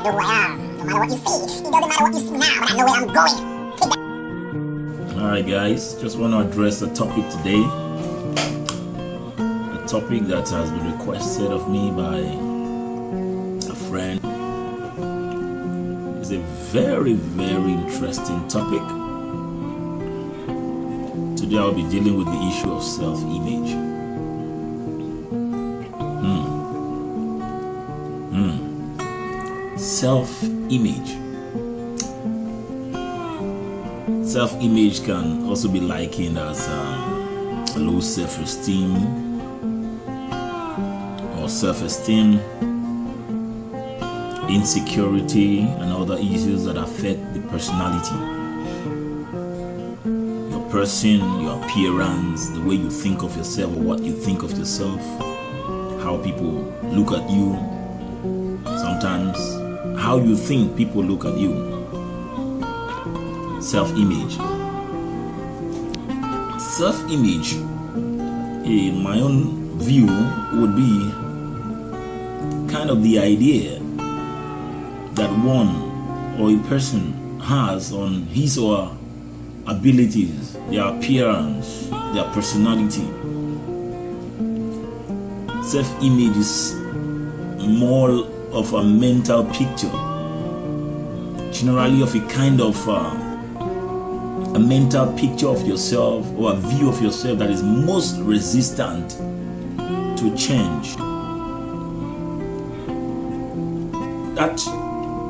I know who I am. No matter what you see, it doesn't matter what you see now, but I know where I'm going. Take that. Alright guys, just want to address the topic today. A topic that has been requested of me by a friend. It's a very, very interesting topic. Today I'll be dealing with the issue of self-image. Self-image. Self-image can also be likened as low self-esteem or self-esteem, insecurity, and other issues that affect the personality. Your person, your appearance, the way you think of yourself or what you think of yourself, how people look at you, sometimes how you think people look at you. Self-image. Self-image, in my own view, would be kind of the idea that one or a person has on his or her abilities, their appearance, their personality. Self-image is more of a mental picture, generally of a kind of a mental picture of yourself or a view of yourself that is most resistant to change. That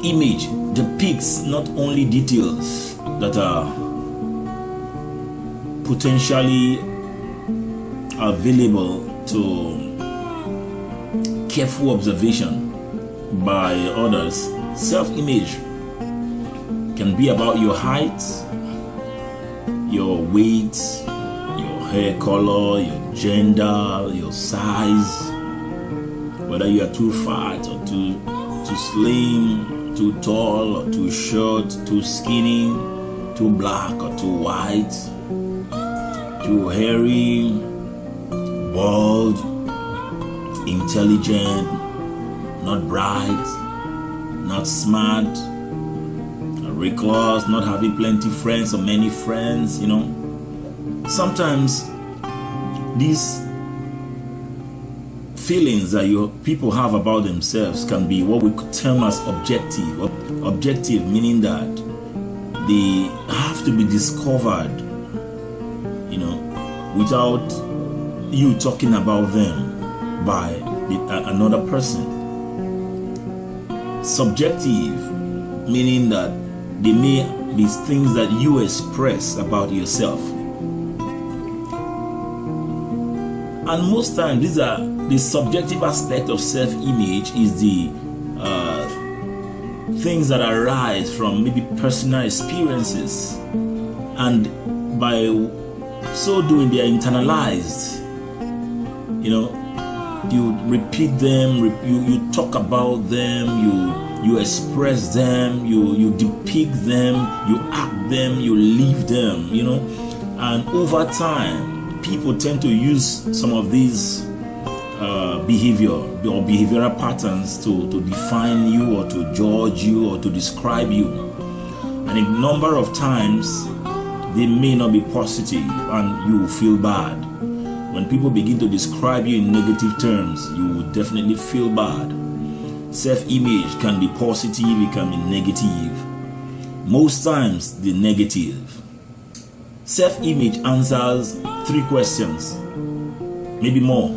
image depicts not only details that are potentially available to careful observation by others. Self-image can be about your height, your weight, your hair color, your gender, your size, whether you are too fat or too slim, too tall or too short, too skinny, too black or too white, too hairy, bald, intelligent, not bright, not smart, reckless, not having plenty friends or many friends, you know. Sometimes these feelings that people have about themselves can be what we could term as objective. Objective meaning that they have to be discovered, you know, without you talking about them by another person. Subjective meaning that they may be things that you express about yourself. And most times these are the subjective aspect of self-image is the things that arise from maybe personal experiences, and by so doing they are internalized. You know, you repeat them, you talk about them, you express them, you depict them, you act them, you live them, you know. And over time, people tend to use some of these behavior or behavioral patterns to define you or to judge you or to describe you. And a number of times, they may not be positive and you will feel bad. When people begin to describe you in negative terms, you will definitely feel bad. Self-image can be positive, it can be negative. Most times, the negative. Self-image answers 3 questions, maybe more,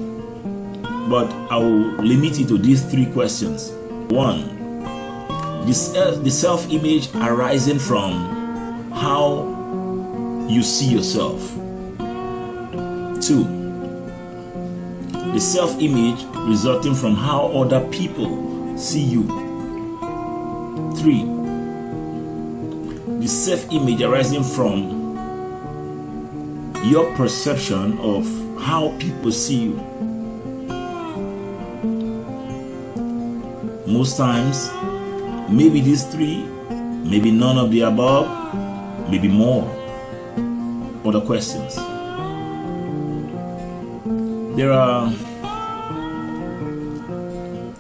but I will limit it to these 3 questions. 1, the self-image arising from how you see yourself. 2, the self-image resulting from how other people see you. 3, the self-image arising from your perception of how people see you. Most times, maybe these 3, maybe none of the above, maybe more. Other questions. There are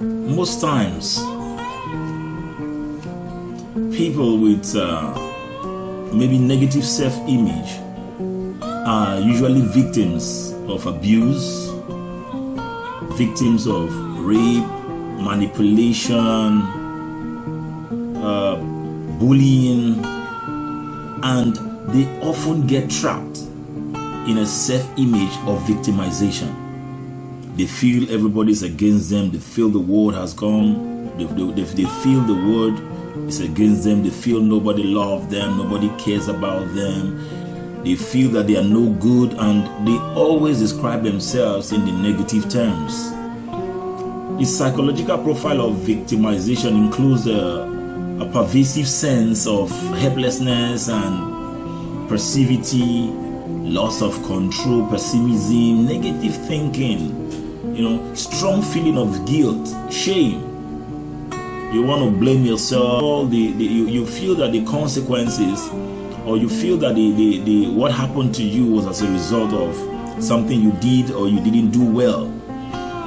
most times people with maybe negative self-image are usually victims of abuse, victims of rape, manipulation, bullying, and they often get trapped in a self-image of victimization. They feel everybody's against them. They feel the world has gone. They feel the world is against them. They feel nobody loves them. Nobody cares about them. They feel that they are no good, and they always describe themselves in the negative terms. The psychological profile of victimization includes a pervasive sense of helplessness and passivity, loss of control, pessimism, negative thinking, strong feeling of guilt, shame. You want to blame yourself. You feel that the consequences, or you feel that what happened to you was as a result of something you did or you didn't do well.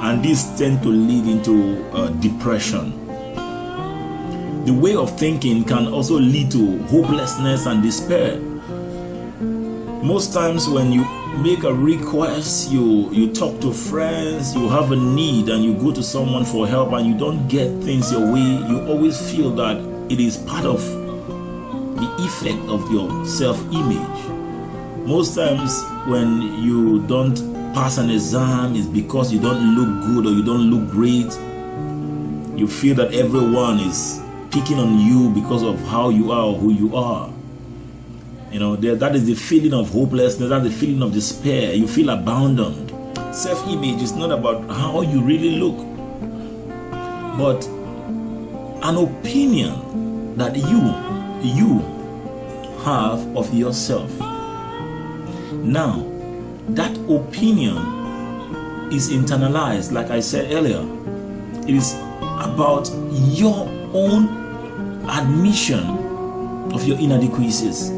And these tend to lead into depression. The way of thinking can also lead to hopelessness and despair. Most times when you make a request, you talk to friends, you have a need and you go to someone for help and you don't get things your way, you always feel that it is part of the effect of your self-image. Most times when you don't pass an exam, it's because you don't look good or you don't look great. You feel that everyone is picking on you because of how you are or who you are. That is the feeling of hopelessness, that's the feeling of despair. You feel abandoned. Self-image is not about how you really look, but an opinion that you have of yourself. Now, that opinion is internalized, like I said earlier. It is about your own admission of your inadequacies.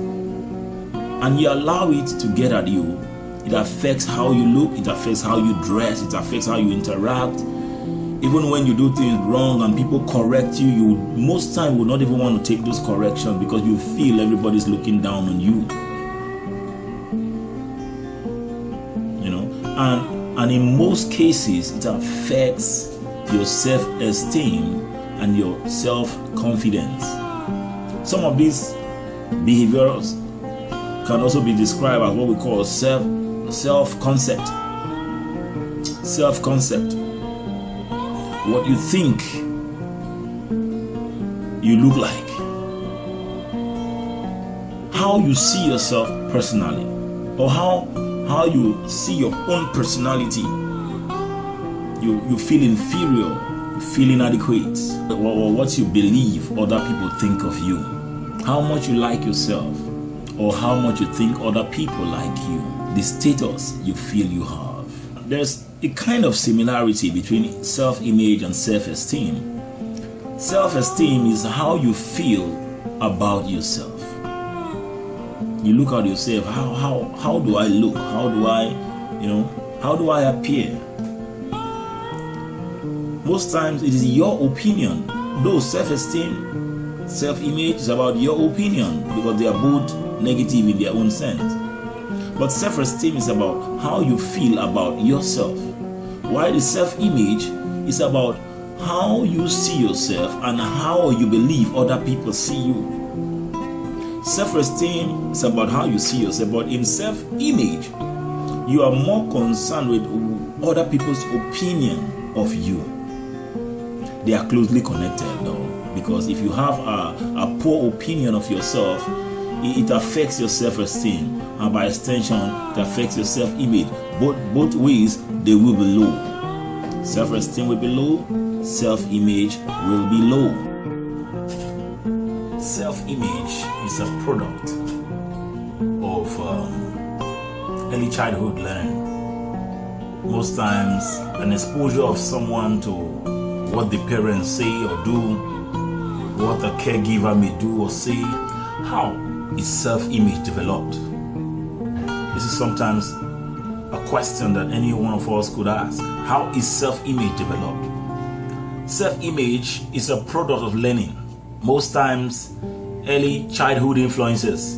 And you allow it to get at you. It affects how you look, it affects how you dress, it affects how you interact. Even when you do things wrong and people correct you, you most time will not even want to take those corrections because you feel everybody's looking down on you. And in most cases, it affects your self-esteem and your self-confidence. Some of these behaviors can also be described as what we call self-concept. Self-concept. What you think you look like. How you see yourself personally. Or how you see your own personality. You feel inferior, you feel inadequate. Or what you believe other people think of you. How much you like yourself. Or how much you think other people like you, the status you feel you have. There's a kind of similarity between self-image and self-esteem. Self-esteem is how you feel about yourself. You look at yourself, how do I look? How do I appear? Most times it is your opinion. Though self-esteem, self-image is about your opinion because they are both negative in their own sense. But self-esteem is about how you feel about yourself. While the self-image is about how you see yourself and how you believe other people see you. Self-esteem is about how you see yourself, but in self-image, you are more concerned with other people's opinion of you. They are closely connected though, because if you have a poor opinion of yourself, it affects your self-esteem, and by extension, it affects your self-image. Both ways, they will be low. Self-esteem will be low, self-image will be low. Self-image is a product of early childhood learning. Most times, an exposure of someone to what the parents say or do, what a caregiver may do or say. How is self-image developed? This is sometimes a question that any one of us could ask. How is self-image developed? Self-image is a product of learning. Most times early childhood influences,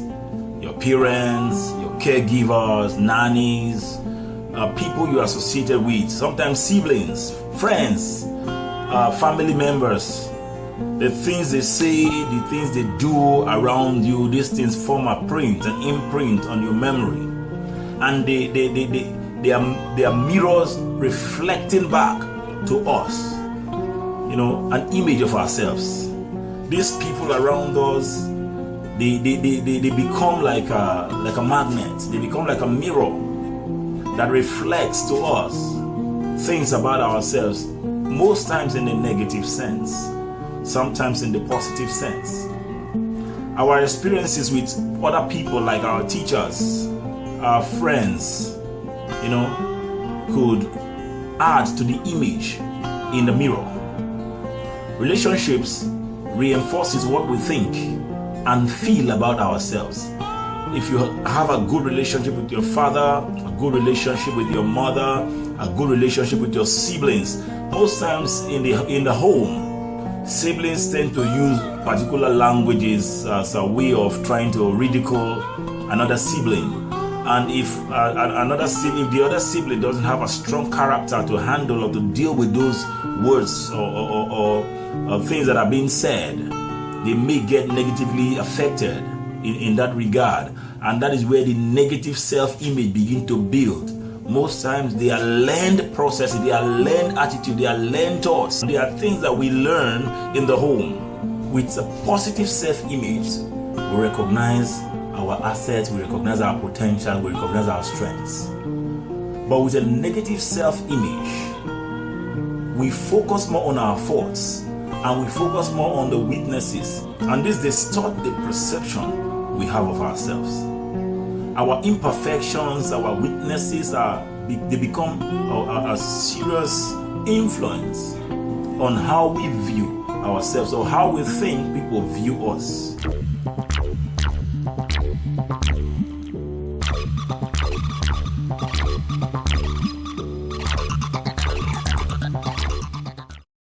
your parents, your caregivers, nannies, people you are associated with, sometimes siblings, friends, family members. The things they say, the things they do around you, these things form a print, an imprint on your memory. And they are mirrors reflecting back to us, an image of ourselves. These people around us, they become like a magnet. They become like a mirror that reflects to us things about ourselves, most times in the negative sense, sometimes in the positive sense. Our experiences with other people, like our teachers, our friends, could add to the image in the mirror. Relationships reinforces what we think and feel about ourselves. If you have a good relationship with your father, a good relationship with your mother, a good relationship with your siblings, most times in the home, siblings tend to use particular languages as a way of trying to ridicule another sibling. And if the other sibling doesn't have a strong character to handle or to deal with those words or things that are being said, they may get negatively affected in that regard. And that is where the negative self-image begin to build. Most times they are learned processes, they are learned attitude, they are learned thoughts. They are things that we learn in the home. With a positive self-image, we recognize our assets, we recognize our potential, we recognize our strengths. But with a negative self-image, we focus more on our faults and we focus more on the weaknesses, and this distorts the perception we have of ourselves. Our imperfections, our weaknesses they become a serious influence on how we view ourselves or how we think people view us.